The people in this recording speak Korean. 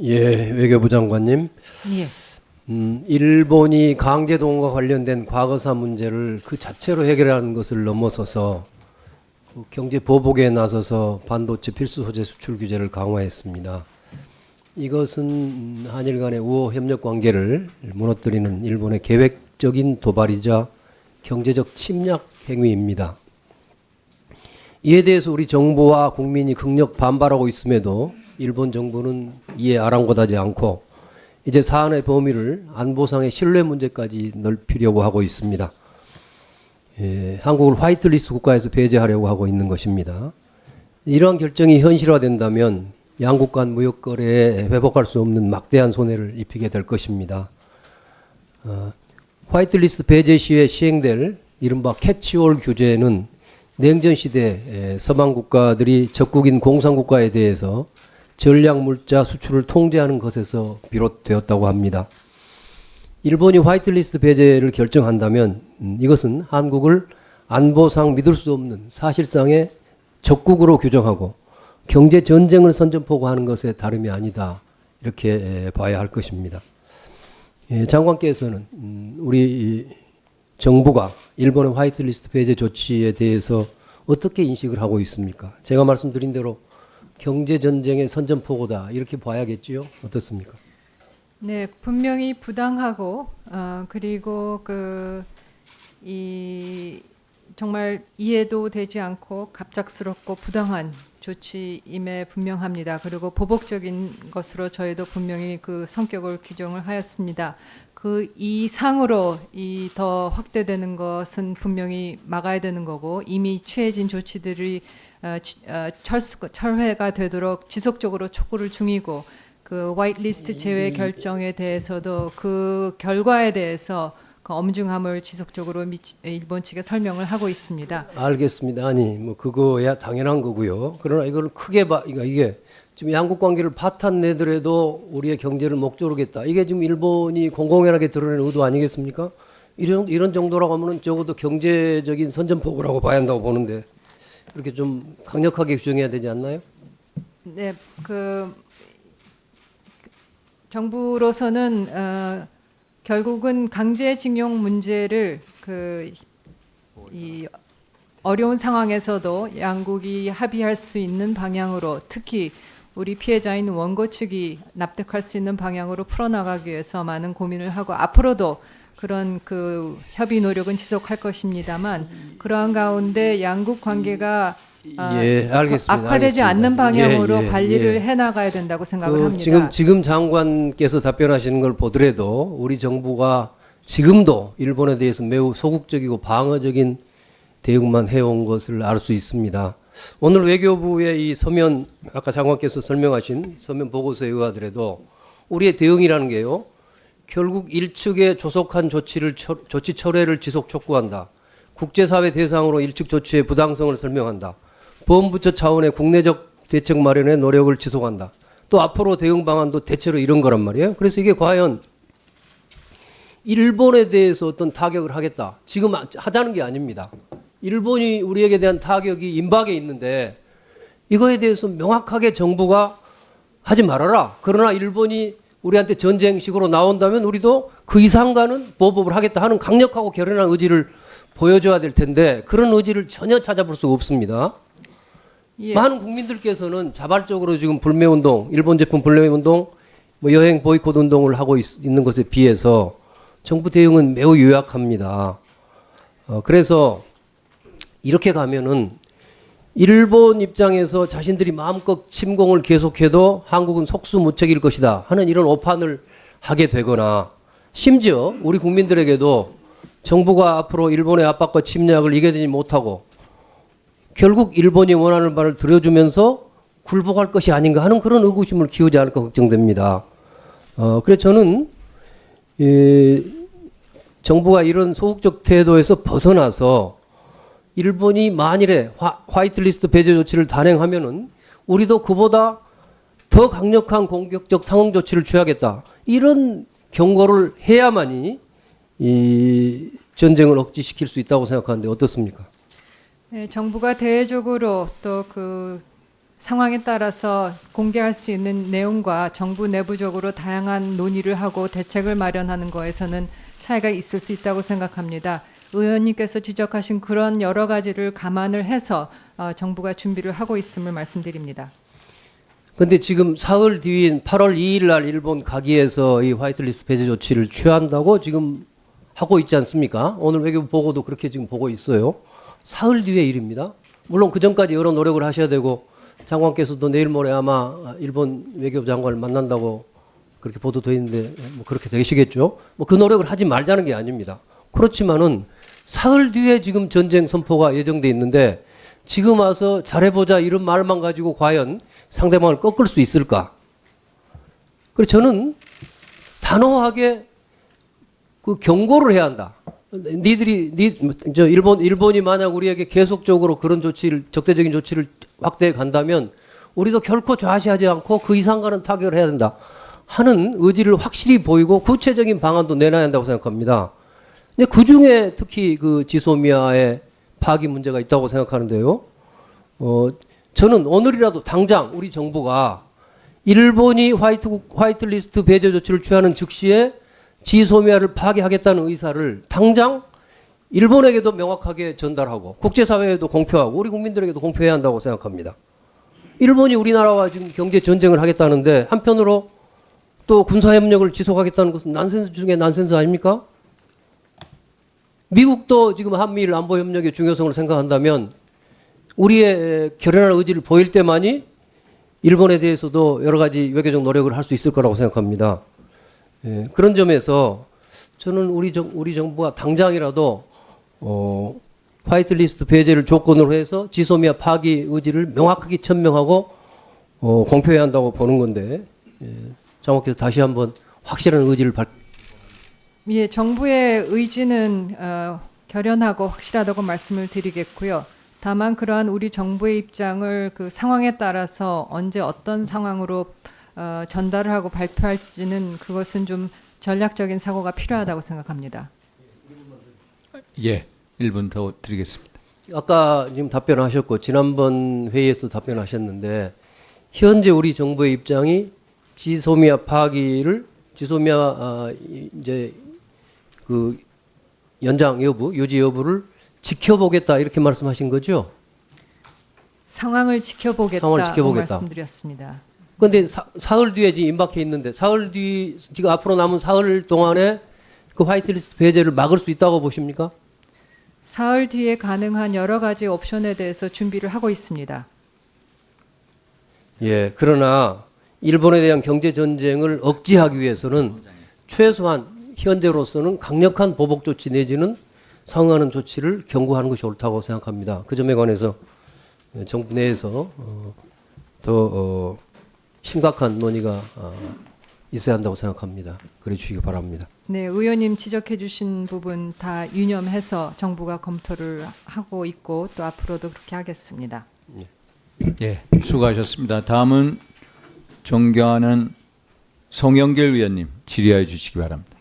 예, 외교부 장관님. 예. 일본이 강제동원과 관련된 과거사 문제를 그 자체로 해결하는 것을 넘어서서 그 경제 보복에 나서서 반도체 필수 소재 수출 규제를 강화했습니다. 이것은 한일 간의 우호 협력 관계를 무너뜨리는 일본의 계획적인 도발이자 경제적 침략 행위입니다. 이에 대해서 우리 정부와 국민이 극력 반발하고 있음에도 일본 정부는 이에 아랑곳하지 않고 이제 사안의 범위를 안보상의 신뢰 문제까지 넓히려고 하고 있습니다. 한국을 화이트리스트 국가에서 배제하려고 하고 있는 것입니다. 이러한 결정이 현실화된다면 양국 간 무역 거래에 회복할 수 없는 막대한 손해를 입히게 될 것입니다. 화이트리스트 배제 시에 시행될 이른바 캐치올 규제는 냉전 시대 서방 국가들이 적국인 공산국가에 대해서 전략 물자 수출을 통제하는 것에서 비롯되었다고 합니다. 일본이 화이트리스트 배제를 결정한다면 이것은 한국을 안보상 믿을 수 없는 사실상의 적국으로 규정하고 경제 전쟁을 선전포고하는 것에 다름이 아니다, 이렇게 봐야 할 것입니다. 장관께서는 우리 정부가 일본의 화이트리스트 배제 조치에 대해서 어떻게 인식을 하고 있습니까? 제가 말씀드린 대로 경제 전쟁의 선전포고다, 이렇게 봐야겠지요? 어떻습니까? 네, 분명히 부당하고 그리고 정말 이해도 되지 않고 갑작스럽고 부당한 조치임에 분명합니다. 그리고 보복적인 것으로 저희도 분명히 그 성격을 규정을 하였습니다. 그 이상으로 이 더 확대되는 것은 분명히 막아야 되는 거고, 이미 취해진 조치들이 철회가 되도록 지속적으로 촉구를 중이고, 그 화이트리스트 제외 결정에 대해서도 그 결과에 대해서 그 엄중함을 지속적으로 일본 측에 설명을 하고 있습니다. 알겠습니다. 아니, 뭐 그거야 당연한 거고요. 그러나 이걸 크게 그러니까 이게 지금 양국 관계를 파탄 내더라도 우리의 경제를 목 조르겠다, 이게 지금 일본이 공공연하게 드러낸 의도 아니겠습니까? 이런 정도라고 하면은 적어도 경제적인 선전포고라고 봐야 한다고 보는데, 이렇게 좀 강력하게 규정해야 되지 않나요? 네, 정부로서는 결국은 강제징용 문제를 이 어려운 상황에서도 양국이 합의할 수 있는 방향으로, 특히 우리 피해자인 원고 측이 납득할 수 있는 방향으로 풀어나가기 위해서 많은 고민을 하고, 앞으로도 그런 협의 노력은 지속할 것입니다만, 그러한 가운데 양국 관계가 알겠습니다. 악화되지 알겠습니다. 않는 방향으로 예, 관리를 해나가야 된다고 생각을 합니다. 지금 장관께서 답변하시는 걸 보더라도 우리 정부가 지금도 일본에 대해서 매우 소극적이고 방어적인 대응만 해온 것을 알 수 있습니다. 오늘 외교부의 이 서면, 아까 장관께서 설명하신 서면 보고서에 의하더라도 우리의 대응이라는 게요, 결국 일측의 조속한 조치 철회를 지속 촉구한다, 국제사회 대상으로 일측 조치의 부당성을 설명한다, 범부처 차원의 국내적 대책 마련에 노력을 지속한다, 또 앞으로 대응 방안도 대체로 이런 거란 말이에요. 그래서 이게 과연 일본에 대해서 어떤 타격을 하겠다, 지금 하자는 게 아닙니다. 일본이 우리에게 대한 타격이 임박에 있는데 이거에 대해서 명확하게 정부가 하지 말아라, 그러나 일본이 우리한테 전쟁식으로 나온다면 우리도 그 이상가는 보복을 하겠다 하는 강력하고 결연한 의지를 보여줘야 될 텐데, 그런 의지를 전혀 찾아볼 수가 없습니다. 예. 많은 국민들께서는 자발적으로 지금 불매운동, 일본 제품 불매운동, 뭐 여행 보이콧 운동을 하고 있는 것에 비해서 정부 대응은 매우 유약합니다. 그래서 이렇게 가면은 일본 입장에서 자신들이 마음껏 침공을 계속해도 한국은 속수무책일 것이다 하는 이런 오판을 하게 되거나, 심지어 우리 국민들에게도 정부가 앞으로 일본의 압박과 침략을 이겨내지 못하고 결국 일본이 원하는 바를 들여주면서 굴복할 것이 아닌가 하는 그런 의구심을 키우지 않을까 걱정됩니다. 그래서 저는 정부가 이런 소극적 태도에서 벗어나서 일본이 만일에 화이트리스트 배제 조치를 단행하면은 우리도 그보다 더 강력한 공격적 상응 조치를 취하겠다, 이런 경고를 해야만이 이 전쟁을 억제시킬 수 있다고 생각하는데 어떻습니까? 네, 정부가 대외적으로 또 상황에 따라서 공개할 수 있는 내용과 정부 내부적으로 다양한 논의를 하고 대책을 마련하는 거에서는 차이가 있을 수 있다고 생각합니다. 의원님께서 지적하신 그런 여러 가지를 감안을 해서 정부가 준비를 하고 있음을 말씀드립니다. 근데 지금 사흘 뒤인 8월 2일 날 일본 가기에서 이 화이트리스트 배제 조치를 취한다고 지금 하고 있지 않습니까? 오늘 외교부 보고도 그렇게 지금 보고 있어요. 사흘 뒤의 일입니다. 물론 그 전까지 여러 노력을 하셔야 되고 장관께서도 내일 모레 아마 일본 외교부 장관을 만난다고 그렇게 보도돼 있는데 뭐 그렇게 되시겠죠. 뭐 그 노력을 하지 말자는 게 아닙니다. 그렇지만은 사흘 뒤에 지금 전쟁 선포가 예정돼 있는데 지금 와서 잘해보자 이런 말만 가지고 과연 상대방을 꺾을 수 있을까? 그래서 저는 단호하게 그 경고를 해야 한다. 일본이 만약 우리에게 계속적으로 그런 조치를, 적대적인 조치를 확대해 간다면 우리도 결코 좌시하지 않고 그 이상 가는 타격을 해야 된다 하는 의지를 확실히 보이고 구체적인 방안도 내놔야 한다고 생각합니다. 근데 그 중에 특히 그 지소미아의 파기 문제가 있다고 생각하는데요. 저는 오늘이라도 당장 우리 정부가 일본이 화이트리스트 배제 조치를 취하는 즉시에 지소미아를 파기하겠다는 의사를 당장 일본에게도 명확하게 전달하고 국제사회에도 공표하고 우리 국민들에게도 공표해야 한다고 생각합니다. 일본이 우리나라와 지금 경제 전쟁을 하겠다는데 한편으로 또 군사협력을 지속하겠다는 것은 난센스 중에 난센스 아닙니까? 미국도 지금 한미일 안보협력의 중요성을 생각한다면 우리의 결연한 의지를 보일 때만이 일본에 대해서도 여러 가지 외교적 노력을 할 수 있을 거라고 생각합니다. 예, 그런 점에서 저는 우리 정부가 당장이라도 화이트리스트 배제를 조건으로 해서 지소미아 파기 의지를 명확하게 천명하고 공표해야 한다고 보는 건데 장관께서 다시 한번 확실한 의지를 예, 정부의 의지는 결연하고 확실하다고 말씀을 드리겠고요. 다만 그러한 우리 정부의 입장을 그 상황에 따라서 언제 어떤 상황으로 전달을 하고 발표할지는 그것은 좀 전략적인 사고가 필요하다고 생각합니다. 예, 1분 더 드리겠습니다. 아까 지금 답변하셨고 지난번 회의에서 답변하셨는데 현재 우리 정부의 입장이 지소미아 파기를 이제 그 연장 여부, 유지 여부를 지켜보겠다 이렇게 말씀하신 거죠? 상황을 지켜보겠다고 말씀드렸습니다. 그런데 사흘 뒤에 지금 임박해 있는데 사흘 뒤 지금 앞으로 남은 사흘 동안에 그 화이트리스트 배제를 막을 수 있다고 보십니까? 사흘 뒤에 가능한 여러 가지 옵션에 대해서 준비를 하고 있습니다. 예, 그러나 일본에 대한 경제 전쟁을 억제하기 위해서는 최소한 현재로서는 강력한 보복 조치 내지는 상응하는 조치를 경고하는 것이 옳다고 생각합니다. 그 점에 관해서 정부 내에서 더 심각한 논의가 있어야 한다고 생각합니다. 그래 주시기 바랍니다. 네, 의원님 지적해 주신 부분 다 유념해서 정부가 검토를 하고 있고 또 앞으로도 그렇게 하겠습니다. 예, 수고하셨습니다. 다음은 존경하는 송영길 위원님 질의해 주시기 바랍니다.